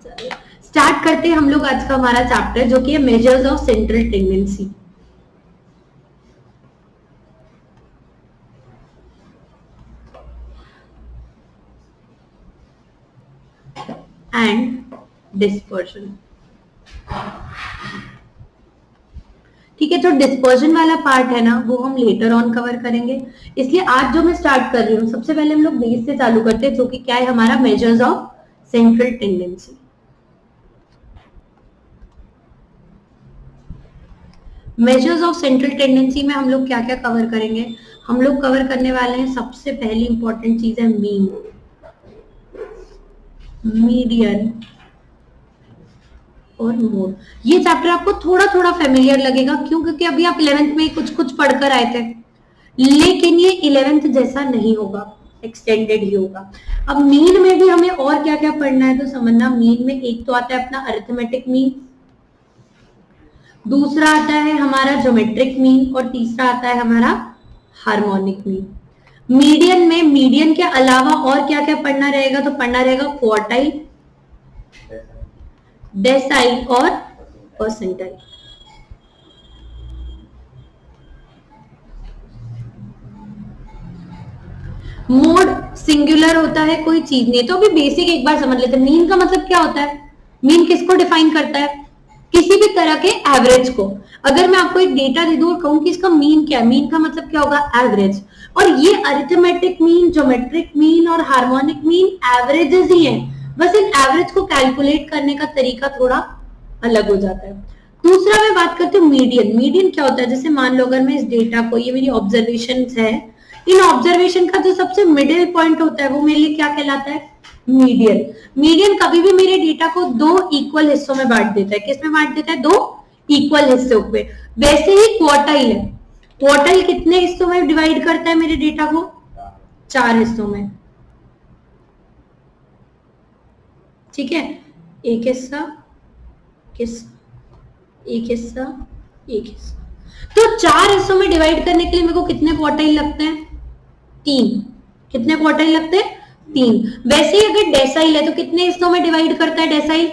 Start करते हैं हम लोग आज का हमारा चैप्टर जो कि है measures of central tendency. And dispersion. ठीक है, जो डिस्पर्शन वाला पार्ट है ना वो हम लेटर ऑन कवर करेंगे, इसलिए आज जो मैं स्टार्ट कर रही हूँ सबसे पहले हम लोग बेस से चालू करते हैं जो कि क्या है हमारा measures of central tendency. Measures of central tendency में हम लोग क्या क्या कवर करेंगे? हम लोग कवर करने वाले हैं सबसे पहली इंपॉर्टेंट चीज है मीन, मीडियन और मोड। ये चैप्टर आपको थोड़ा थोड़ा फेमिलियर लगेगा, क्यों? क्योंकि अभी आप 11th में कुछ कुछ पढ़कर आए थे, लेकिन ये 11th जैसा नहीं होगा, एक्सटेंडेड ही होगा। अब मीन में भी हमें और क्या क्या पढ़ना है तो समझना। मीन में एक तो आता है अपना अरिथमेटिक मीन, दूसरा आता है हमारा ज्योमेट्रिक मीन और तीसरा आता है हमारा हार्मोनिक मीन। मीडियन में मीडियन के अलावा और क्या क्या पढ़ना रहेगा? तो पढ़ना रहेगा क्वार्टाइल, डेसाइल और परसेंटाइल। मोड सिंगुलर होता है, कोई चीज नहीं। तो अभी बेसिक एक बार समझ लेते हैं, मीन का मतलब क्या होता है? मीन किसको डिफाइन करता है? किसी भी तरह के एवरेज को। अगर मैं आपको एक डेटा दे दूं और कहूं कि इसका मीन क्या है, मीन का मतलब क्या होगा? एवरेज। और ये अरिथमेटिक मीन, ज्योमेट्रिक मीन और हार्मोनिक मीन एवरेजेस ही हैं, बस इन एवरेज को कैलकुलेट करने का तरीका थोड़ा अलग हो जाता है। दूसरा मैं बात करती हूँ मीडियन। मीडियन क्या होता है? जैसे मान लो अगर मैं इस डेटा को, ये मेरी ऑब्जर्वेशन है, इन ऑब्जर्वेशन का जो सबसे मिडिल पॉइंट होता है वो मेरे लिए क्या कहलाता है? मीडियन। मीडियन कभी भी मेरे डेटा को दो इक्वल हिस्सों में बांट देता है। किसमें बांट देता है? दो इक्वल हिस्सों में। वैसे ही क्वार्टाइल है, क्वार्टाइल कितने हिस्सों में डिवाइड करता है मेरे डेटा को? 4 हिस्सों में। ठीक है, एक हिस्सा, एक हिस्सा, एक हिस्सा। तो 4 हिस्सों में डिवाइड करने के लिए मेरे को कितने क्वार्टाइल लगते हैं? 3। कितने क्वार्टाइल लगते हैं? 3। वैसे ही अगर डेसाइल है तो कितने हिस्सों में डिवाइड करता है डेसाइल?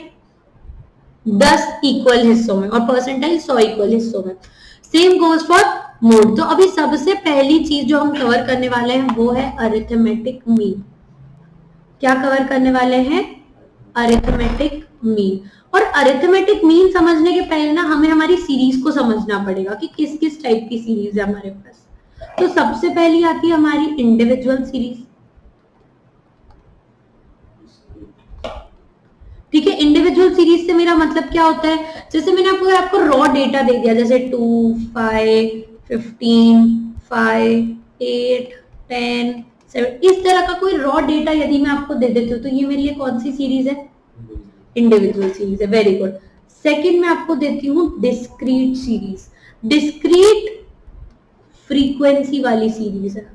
10 इक्वल हिस्सों में। और परसेंटाइल 100 इक्वल हिस्सों में। Same goes for mode. तो अभी सबसे पहली चीज जो हम कवर करने वाले हैं वो है अरिथमेटिक मीन। क्या कवर करने वाले हैं? Arithmetic mean. और अरिथमेटिक मीन समझने के पहले ना हमें हमारी सीरीज को समझना पड़ेगा कि किस किस टाइप की सीरीज है हमारे पास। तो सबसे पहली आती है हमारी इंडिविजुअल सीरीज। ठीक है, इंडिविजुअल सीरीज से मेरा मतलब क्या होता है? जैसे मैंने आपको रॉ डेटा दे दिया, जैसे 2, 5, 15, 5, 8, 10, 7, इस तरह का कोई रॉ डेटा यदि मैं आपको दे देती हूँ तो ये मेरे लिए कौन सी सीरीज है? इंडिविजुअल सीरीज है। Very good. सेकंड मैं आपको देती हूँ डिस्क्रीट सीरीज। डिस्क्रीट फ्रीक्वेंसी वाली सीरीज है।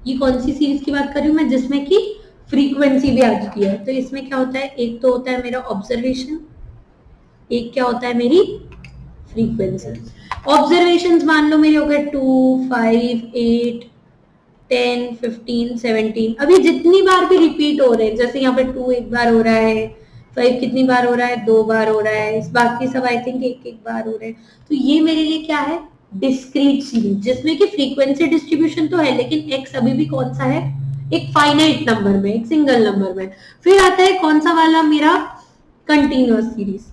ये कौन सी सीरीज की बात कर रही हूँ मैं? जिसमें कि फ्रीक्वेंसी भी आ चुकी है। तो इसमें क्या होता है? एक तो होता है मेरा ऑब्जर्वेशन, एक क्या होता है? मेरी फ्रीक्वेंसी। ऑब्जर्वेशंस मान लो मेरे हो गए 2, 5, 8, 10, 15, 17। अभी जितनी बार भी रिपीट हो रहे हैं, जैसे यहाँ पे 2 एक बार हो रहा है, 5 कितनी बार हो रहा है? 2 बार हो रहा है, बाकी सब आई थिंक एक एक बार हो रहे हैं। तो ये मेरे लिए क्या है? डिस्क्रीट सीरीज, जिसमें कि फ्रीक्वेंसी डिस्ट्रीब्यूशन तो है लेकिन एक्स अभी भी कौन सा है? एक फाइनाइट नंबर में, एक सिंगल नंबर में। फिर आता है कौन सा वाला? मेरा कंटिन्यूअस सीरीज।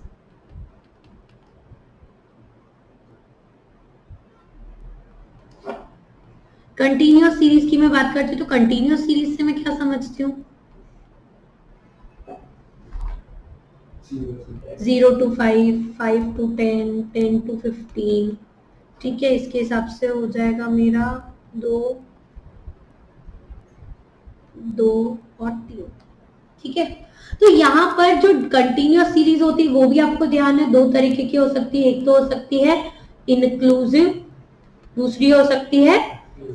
कंटिन्यूअस सीरीज की मैं बात करती हूँ तो कंटिन्यूअस सीरीज से मैं क्या समझती हूँ? 0 to 5, 5 to 10, 10 to 15। ठीक है, इसके हिसाब से हो जाएगा मेरा 2 और 3। ठीक है, तो यहाँ पर जो कंटिन्यूअस सीरीज होती है वो भी आपको ध्यान है, 2 तरीके की हो सकती है। एक तो हो सकती है इंक्लूसिव, दूसरी हो सकती है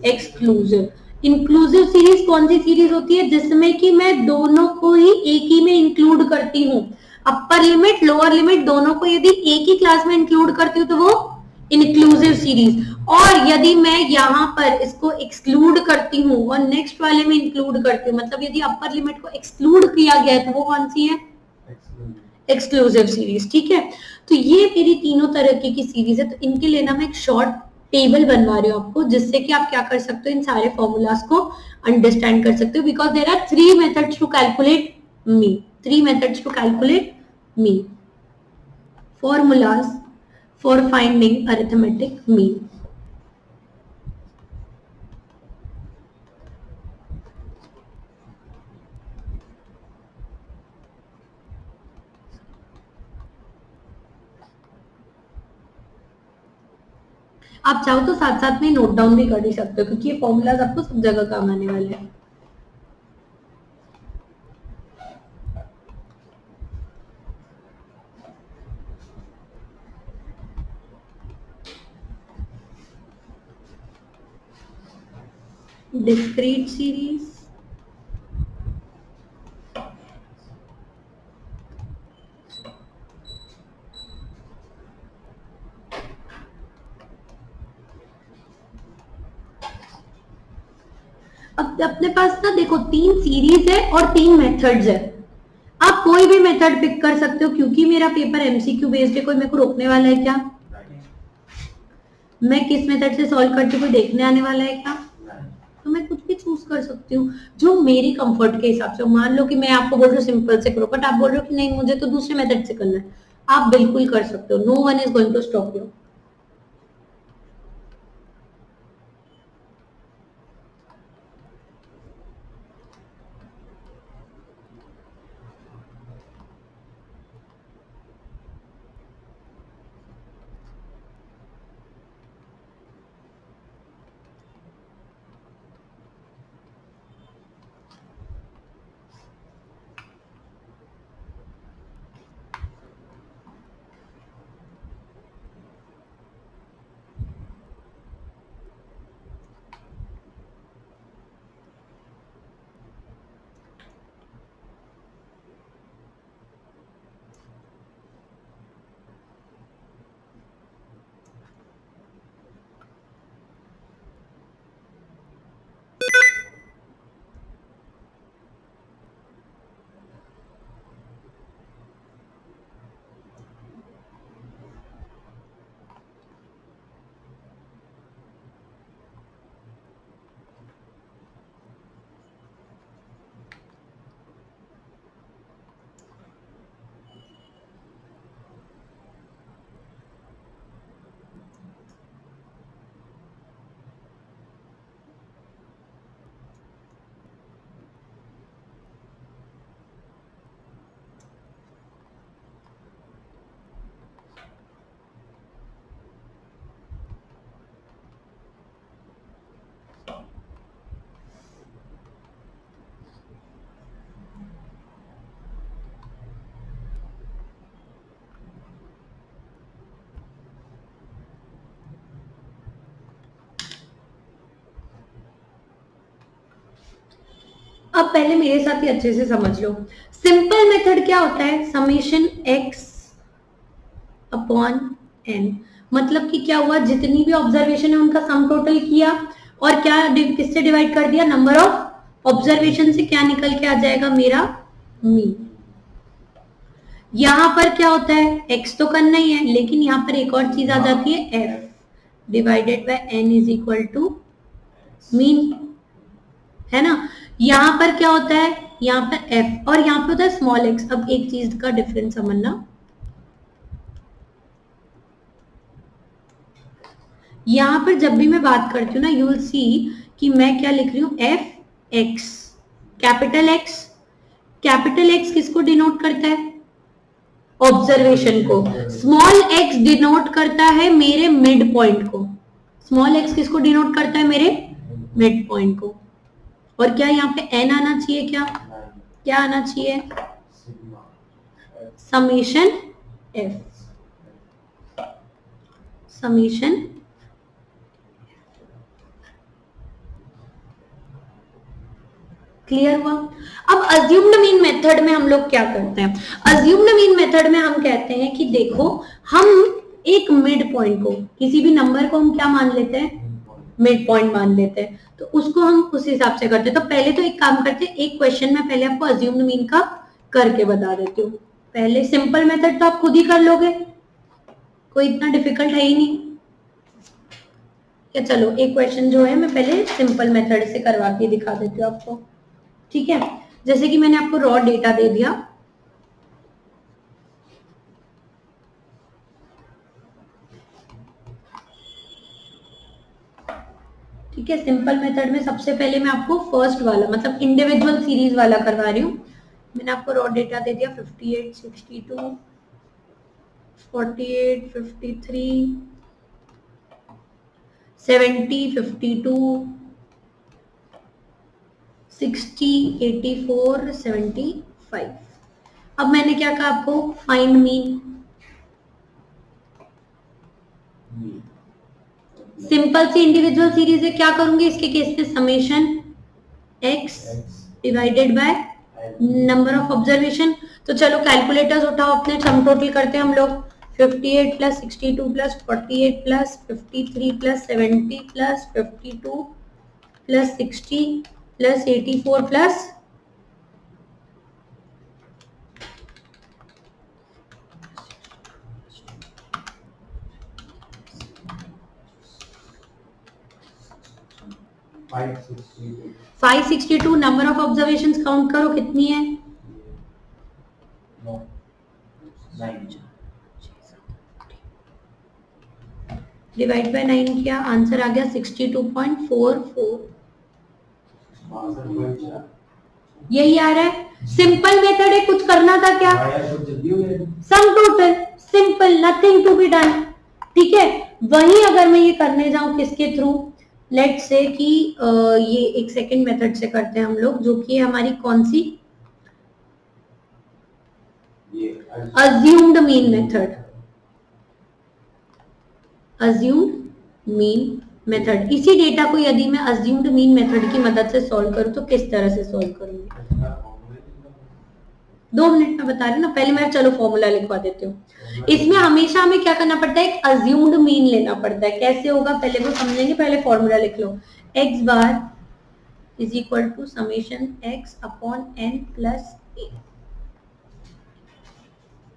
एक्सक्लूसिव। इंक्लूसिव सीरीज कौन सी सीरीज होती है? जिसमें कि मैं दोनों को ही एक ही में इंक्लूड करती हूँ। अपर लिमिट, लोअर लिमिट दोनों को यदि एक ही क्लास में इंक्लूड करती हूँ तो वो इंक्लूसिव सीरीज। और यदि मैं यहाँ पर इसको एक्सक्लूड करती हूँ और नेक्स्ट वाले में इंक्लूड करती हूँ, मतलब यदि अपर लिमिट को एक्सक्लूड किया गया है तो वो कौन सी है? एक्सक्लूसिव सीरीज, ठीक है। तो ये मेरी तीनों तरह की सीरीज है, तो इनके लिए ना मैं एक शॉर्ट टेबल बनवा रही हूँ आपको, जिससे कि आप क्या कर सकते हो, इन सारे फॉर्मूलाज को अंडरस्टैंड कर सकते हो, because there are 3 methods to calculate mean, 3 methods to calculate mean, formulas for finding arithmetic mean. आप चाहो तो साथ साथ में नोट डाउन भी कर ही सकते हो, क्योंकि ये फॉर्मूलाज आपको सब जगह काम आने वाले हैं। डिस्क्रीट सीरीज, अब अपने पास ना देखो 3 सीरीज है और 3 मेथड्स है, आप कोई भी मेथड पिक कर सकते हो, क्योंकि मेरा पेपर एमसीक्यू बेस्ड है, कोई मेरे को रोकने वाला है क्या? मैं किस मेथड से सॉल्व करती हूँ कोई देखने आने वाला है क्या? तो मैं कुछ भी चूज कर सकती हूँ जो मेरी कंफर्ट के हिसाब से। मान लो कि मैं आपको बोल रही हूँ सिंपल से करो, बट आप बोल रहे हो कि नहीं मुझे तो दूसरे मेथड से करना है, आप बिल्कुल कर सकते हो, no one is going to stop you. अब पहले मेरे साथ ही अच्छे से समझ लो, सिंपल मेथड क्या होता है, समेशन x अपॉन n, मतलब कि क्या हुआ, जितनी भी ऑब्जर्वेशन है उनका सम टोटल किया और क्या किससे डिवाइड कर दिया, नंबर ऑफ ऑब्जर्वेशन से, क्या निकल के आ जाएगा मेरा मीन। यहां पर क्या होता है, x तो करना ही है, लेकिन यहां पर एक और चीज आ जाती है, f divided by n is equal to mean, है ना। यहां पर क्या होता है, यहां पर f और यहां पे होता है स्मॉल x। अब एक चीज का डिफरेंस समझना, यहां पर जब भी मैं बात करती हूँ ना, यू विल सी कि मैं क्या लिख रही हूँ, F x, capital x. Capital x किसको डिनोट करता है, ऑब्जर्वेशन को। स्मॉल एक्स डिनोट करता है मेरे मिड पॉइंट को। स्मॉल एक्स किसको डिनोट करता है, मेरे मिड पॉइंट को। और क्या यहाँ पे एन आना चाहिए, क्या क्या आना चाहिए, समेशन एफ, समेशन। क्लियर हुआ। अब अज्यूम्ड मीन मेथड में हम लोग क्या करते हैं, अज्यूम्ड मीन मेथड में हम कहते हैं कि देखो हम एक मिड पॉइंट को, किसी भी नंबर को हम क्या मान लेते हैं, मिड पॉइंट मान लेते हैं, तो उसको हम उस हिसाब से करते हैं। तो पहले तो एक काम करते हैं, एक क्वेश्चन में पहले आपको अज्यूम्ड मीन का करके बता देती हूँ। पहले सिंपल मेथड तो आप खुद ही कर लोगे, कोई इतना डिफिकल्ट है ही नहीं। या चलो एक क्वेश्चन जो है मैं पहले सिंपल मेथड से करवा के दिखा देती हूँ आपको, ठीक है। जैसे कि मैंने आपको रॉ डेटा दे दिया, ठीक है। सिंपल मेथड में सबसे पहले मैं आपको फर्स्ट वाला मतलब इंडिविजुअल सीरीज वाला करवा रही हूँ। मैंने आपको रॉ डेटा दे दिया 58, 62, 48, 53, 70, 52, 60, 84, 75। अब मैंने क्या कहा आपको, फाइंड मीन। सिंपल सी इंडिविजुअल सीरीज है, क्या करूंगी इसके केस में, summation x divided by number of observation. तो चलो कैलकुलेटर्स उठाओ अपने, सम टोटल करते हैं हम लोग। 58 plus 62 plus 48 plus 53 plus 70 plus 52 plus 60 plus 84 plus 562। Number of observations count करो कितनी है, डिवाइड बाय 9 किया, आंसर आ गया 62.44। यही आ रहा है। सिंपल मेथड है, कुछ करना था क्या, sum total, simple, nothing to be done, ठीक है। वही अगर मैं ये करने जाऊं किसके थ्रू, लेट से कि ये एक सेकंड मेथड से करते हैं हम लोग, जो कि हमारी कौन सी, assumed mean method. Assumed mean method, इसी डेटा को यदि मैं अज्यूम्ड मीन मेथड की मदद से सॉल्व करूं तो किस तरह से सॉल्व करूंगी, 2 मिनट में बता रही हूँ ना, पहले मैं चलो फॉर्मूला लिखवा देती हूँ। इसमें हमेशा हमें क्या करना पड़ता है, एक अज्यूम्ड मीन लेना पड़ता है। कैसे होगा पहले वो समझेंगे, पहले फॉर्मूला लिख लो। x bar is equal to summation x upon n plus a,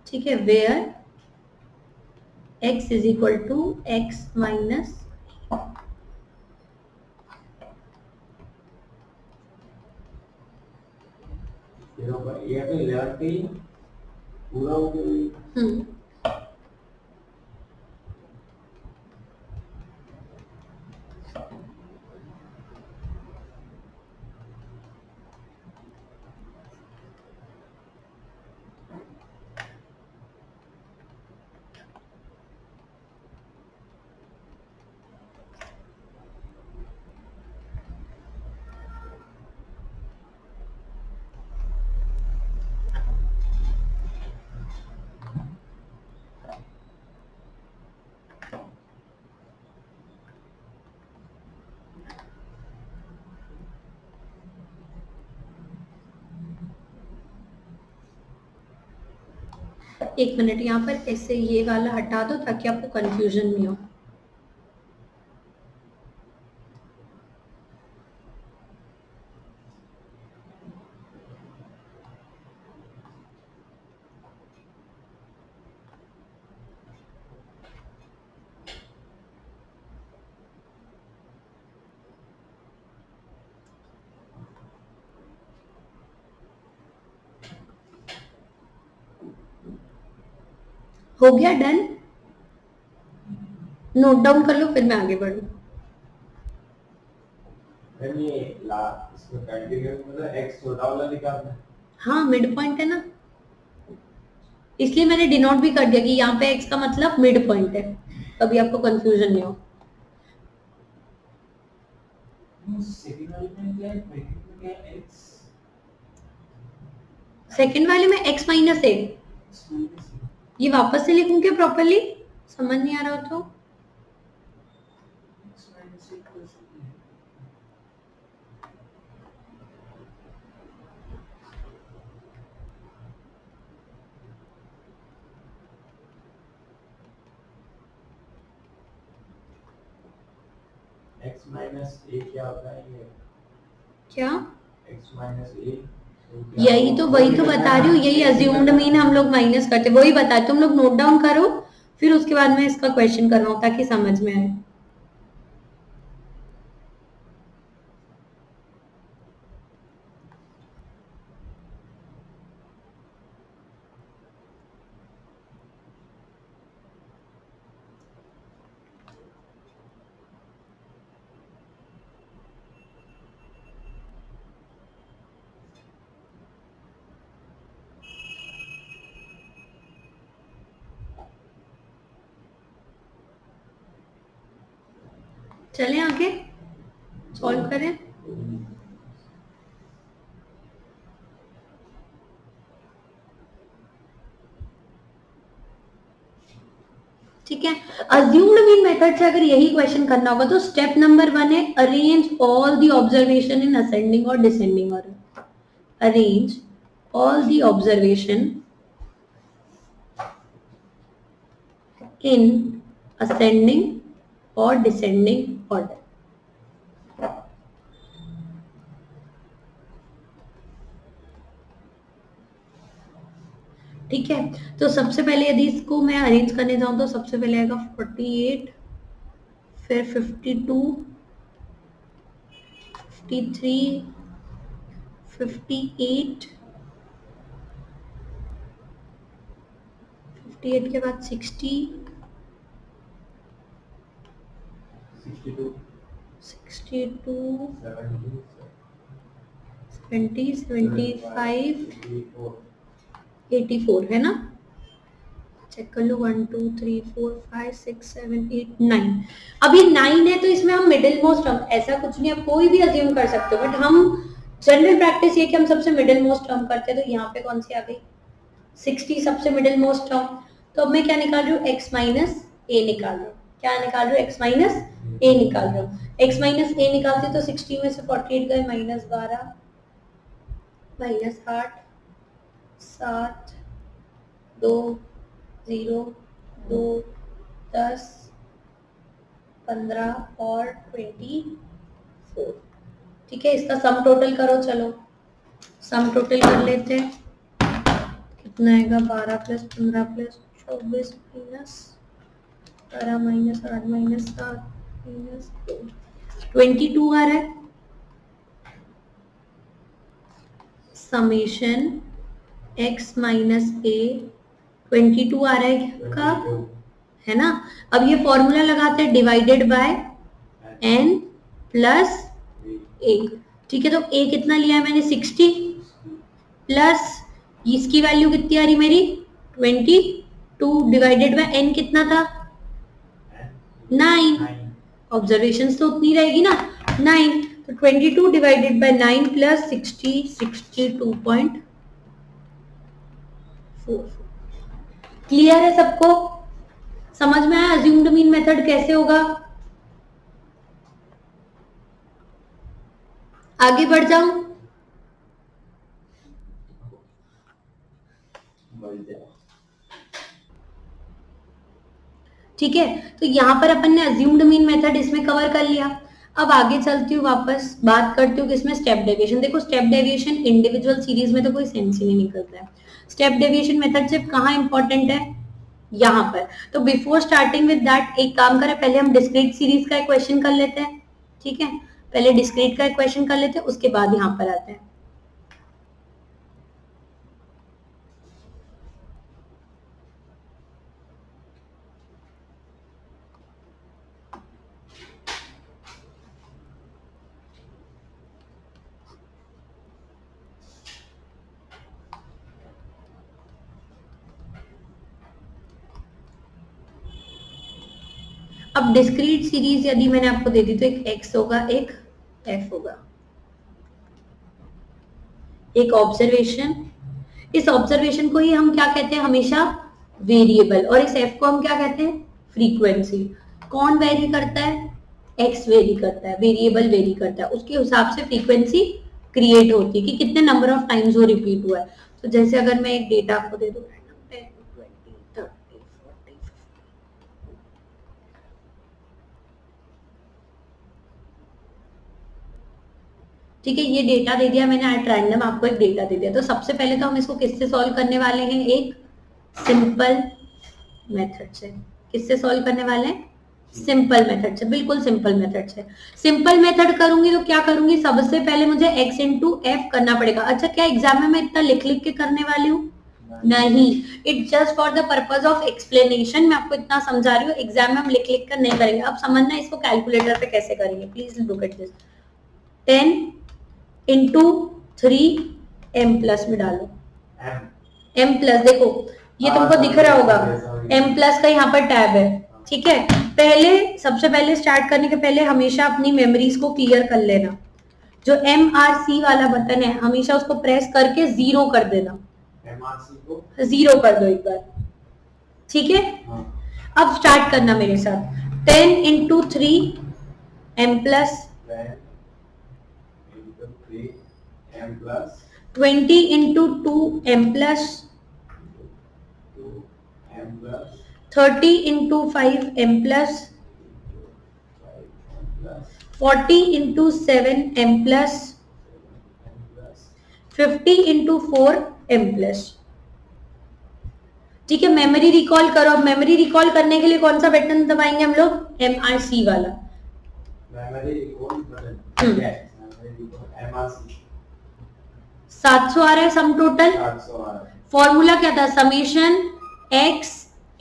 ठीक है, where x is equal to x minus, पूरा हो गया। एक मिनट, यहाँ पर ऐसे ये वाला हटा दो ताकि आपको कंफ्यूजन नहीं हो। हो गया डन, नोट डाउन कर लो फिर मैं आगे बढ़ू। इसमें कंटिन्यूअस मतलब x छोटा वाला निकालना है। हाँ मिड पॉइंट है ना, इसलिए मैंने डिनोट भी कर दिया कि यहाँ पे x का मतलब मिड पॉइंट है, कभी आपको कंफ्यूजन नहीं हो। सेकंड वाले में क्या है, ब्रैकेट में क्या है, x सेकंड वाले में x माइनस ए, ये वापस से लिखूं क्या प्रॉपरली, समझ नहीं आ रहा हो तो x माइनस a क्या होता है ये, क्या, x माइनस a यही तो, वही तो बता रही हूँ, यही अज्यूम्ड मीन हम लोग माइनस करते, वही बता, तुम लोग नोट डाउन करो, फिर उसके बाद मैं इसका क्वेश्चन कर रहा हूँ ताकि समझ में आए। चलें आगे, सॉल्व करें। ठीक है, अज्यूम्ड मीन मेथड से अगर यही क्वेश्चन करना होगा तो स्टेप नंबर 1 है arrange all the observation in ascending और descending order. Arrange all the observation in ascending और डिसेंडिंग ऑर्डर। ठीक है, तो सबसे पहले यदि इसको मैं अरेंज करने जाऊं तो सबसे पहले आएगा 48, फिर 52, 53, 58, 58 के बाद 60, 62, 62, 70, 70, 75, 84, 84 है ना। चेक कर लो, 1 2 3 4 5 6 7 8 9। अब ये 9 है तो इसमें हम मिडिल मोस्ट टर्म, ऐसा कुछ नहीं, आप कोई भी अज्यूम कर सकते हो, बट हम जनरल प्रैक्टिस ये कि हम सबसे मिडिल मोस्ट टर्म करते हैं। तो यहाँ पे कौन सी आ गई, 60 सबसे मिडिल मोस्ट टर्म। तो अब मैं क्या निकाल रही हूँ, x माइनस ए निकाल रही हूँ। क्या निकाल रही हूँ, x माइनस ए निकाल रही हूँ। x माइनस ए निकालती तो 60 में से 48 गए, माइनस 12, माइनस 8, 7, 2, 0, 2, 10, 15 और 24। ठीक है, इसका सम टोटल करो, चलो सम टोटल कर लेते हैं। कितना आएगा, 12 plus 15 plus 24 minus 12 minus 8 minus 7 minus 22 आ रहा है। समेशन x माइनस ए 22 आ रहा है का, है ना। अब ये फॉर्मूला लगाते हैं, डिवाइडेड बाय n प्लस ए। ठीक है, तो a कितना लिया है मैंने, 60, प्लस इसकी वैल्यू कितनी आ रही मेरी, 22, डिवाइडेड बाय n कितना था, 9। ऑब्जर्वेशंस तो उतनी रहेगी ना, 9। तो 22 डिवाइडेड बाय 9 प्लस 60, 62.4। क्लियर है सबको, समझ में आया अज्यूम्ड मीन मेथड कैसे होगा। आगे बढ़ जाऊं, ठीक है। तो यहाँ पर अपन ने अज्यूम्ड मीन मेथड इसमें कवर कर लिया। अब आगे चलती हूँ, वापस बात करती हूँ किसमें, स्टेप डेविएशन। देखो स्टेप डेविएशन इंडिविजुअल सीरीज में तो कोई सेंस ही नहीं निकलता है। स्टेप डेविएशन मेथड सिर्फ कहाँ इंपॉर्टेंट है, यहाँ पर। तो बिफोर स्टार्टिंग विद दैट एक काम करें, पहले हम डिस्क्रीट सीरीज का एक क्वेश्चन कर लेते हैं। ठीक है, पहले डिस्क्रीट का एक क्वेश्चन कर लेते हैं, उसके बाद यहाँ पर आते हैं। अब डिस्क्रीट सीरीज यदि मैंने आपको दे दी तो एक x होगा, एक f होगा, एक ऑब्जर्वेशन। इस ऑब्जर्वेशन को ही हम क्या कहते हैं हमेशा, वेरिएबल, और इस f को हम क्या कहते हैं, फ्रीक्वेंसी। कौन वेरी करता है, x वेरी करता है, वेरिएबल वेरी करता है, उसके हिसाब से फ्रीक्वेंसी क्रिएट होती है कि कितने नंबर ऑफ टाइम्स वो रिपीट हुआ है। तो जैसे अगर मैं एक डेटा आपको दे दूं 10, 20, 30, 40, ठीक है, ये डेटा दे दिया मैंने एट रैंडम, आपको एक डेटा दे दिया। तो सबसे पहले तो हम इसको किससे सॉल्व करने वाले हैं, एक सिंपल मेथड से। किससे सॉल्व करने वाले हैं, सिंपल मेथड से, बिल्कुल सिंपल मेथड से। सिंपल मेथड करूंगी तो क्या करूंगी, सबसे पहले मुझे x इंटू एफ करना पड़ेगा। अच्छा, क्या एग्जाम में मैं इतना लिख लिख के करने वाली हूँ, नहीं, it just for the purpose of explanation, मैं आपको इतना समझा रही हूँ, एग्जाम में हम लिख लिख कर नहीं करेंगे। अब समझना इसको कैलकुलेटर पे कैसे करेंगे, please look at this. 10 into 3 m plus में डालो, m प्लस, देखो ये तुमको दिख रहा होगा, m प्लस का यहाँ पर टैब है, ठीक है। पहले सबसे पहले स्टार्ट करने के पहले हमेशा अपनी मेमोरीज को क्लियर कर लेना। जो MRC वाला बटन है हमेशा उसको प्रेस करके 0 कर देना, MRC को 0 कर दो एक बार, ठीक है। अब स्टार्ट करना मेरे साथ, 10 into 3 m plus, 20 into 2 m plus, 30 into 5 m plus, 40 into 7 m plus, 50 into 4 m plus, ठीक है। मेमोरी रिकॉल करो। अब मेमोरी रिकॉल करने के लिए कौन सा बटन दबाएंगे हम लोग, MRC वाला, मेमोरी रिकॉल बटन, 700 आ रहा है सम टोटल, फॉर्मूला क्या था, summation x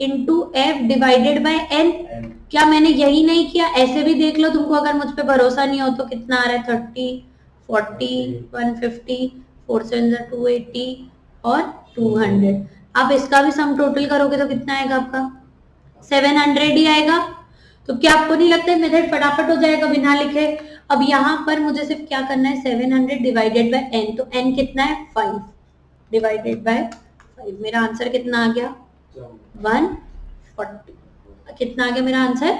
into F divided by n। क्या मैंने यही नहीं किया, ऐसे भी देख लो, तुमको अगर मुझ पे भरोसा नहीं हो तो कितना आ रहा है, 30, 40, 150, 4 7 280 और 200। अब इसका भी सम टोटल करोगे तो कितना आएगा आपका, 700 ही आएगा। तो क्या आपको नहीं लगता है मेथड फटाफट हो जाएगा बिना लिखे। अब यहाँ पर मुझे सिर्फ क्या करना है, 700 डिवाइडेड बाय n, तो n कितना है, 5 डिवाइडेड बाय 5, मेरा आंसर कितना आ गया, 140। कितना आ गया मेरा आंसर,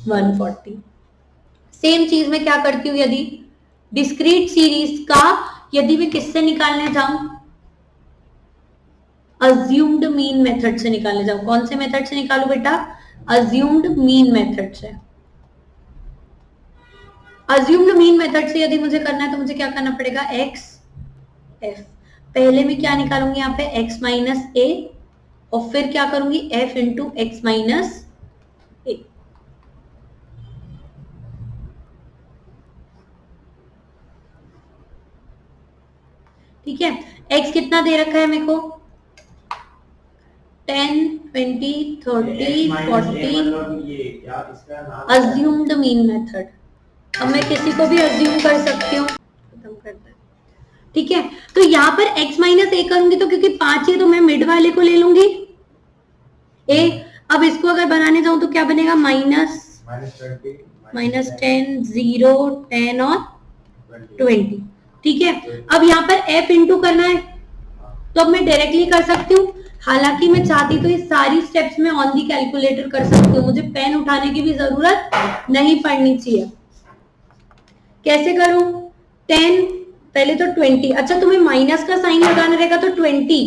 140। सेम चीज में क्या करती हूँ, यदि डिस्क्रीट सीरीज का यदि मैं किससे निकालने जाऊं, अज्यूम्ड मीन मेथड से निकालने जाऊं। कौन से मेथड से निकालू बेटा, अज्यूम्ड मीन मेथड से। अज्यूम्ड मीन मेथड से यदि मुझे करना है तो मुझे क्या करना पड़ेगा, x f, पहले मैं क्या निकालूंगी यहाँ पे, x माइनस a, और फिर क्या करूंगी, f इंटू एक्स माइनस ए। ठीक है, x कितना दे रखा है मेरे को, 10, 20, 30, 40, अज्यूम्ड मीन मेथड। अब मैं किसी को भी अज्यूम कर सकती हूँ, खत्म करता है, ठीक है। तो यहाँ पर x माइनस ए करूंगी तो क्योंकि 5 है तो मैं मिड वाले को ले लूंगी a। अब इसको अगर बनाने जाऊं तो क्या बनेगा, माइनस 10, 0, 10 और 20, ठीक है। अब यहाँ पर f इंटू करना है तो अब मैं डायरेक्टली कर सकती हूँ, हालांकि मैं चाहती तो ये सारी स्टेप्स में ऑन दी कैलकुलेटर कर सकती हूँ, मुझे पेन उठाने की भी जरूरत नहीं पड़नी चाहिए। कैसे करूं, 10 पहले तो 20, अच्छा तुम्हें माइनस का साइन लगाना रहेगा तो 20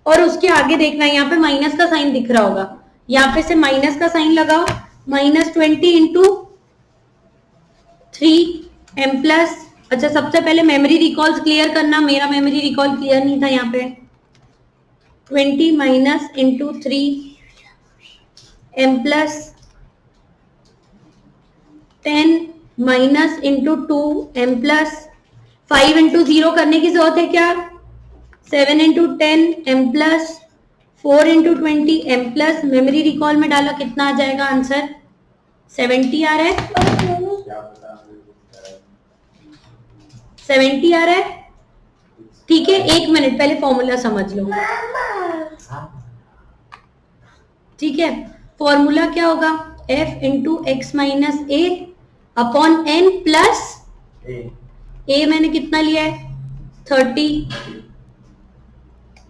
और उसके आगे देखना, यहाँ पे माइनस का साइन दिख रहा होगा, यहाँ पे से माइनस का साइन लगाओ, माइनस 20 इंटू 3 m प्लस। अच्छा सबसे पहले मेमोरी रिकॉल्स क्लियर करना, मेरा मेमोरी रिकॉल क्लियर नहीं था यहाँ पे, 20 minus into 3 m plus, 10 minus into 2 m plus, 5 into 0 करने की जरूरत है क्या, 7 into 10 m plus, 4 into 20 m plus, memory recall में डाला कितना आ जाएगा आंसर, 70 आ रहा है, 70 आ रहा है, ठीक है। एक मिनट पहले फॉर्मूला समझ लो, ठीक है। फॉर्मूला क्या होगा, f into x minus A upon n plus a मैंने कितना लिया है, 30,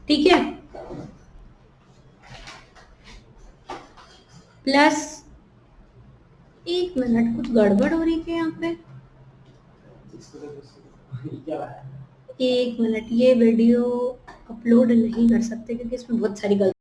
ठीक है, प्लस, एक मिनट कुछ गड़बड़ हो रही है यहाँ पे, एक मिनट, ये वीडियो अपलोड नहीं कर सकते क्योंकि इसमें बहुत सारी गलती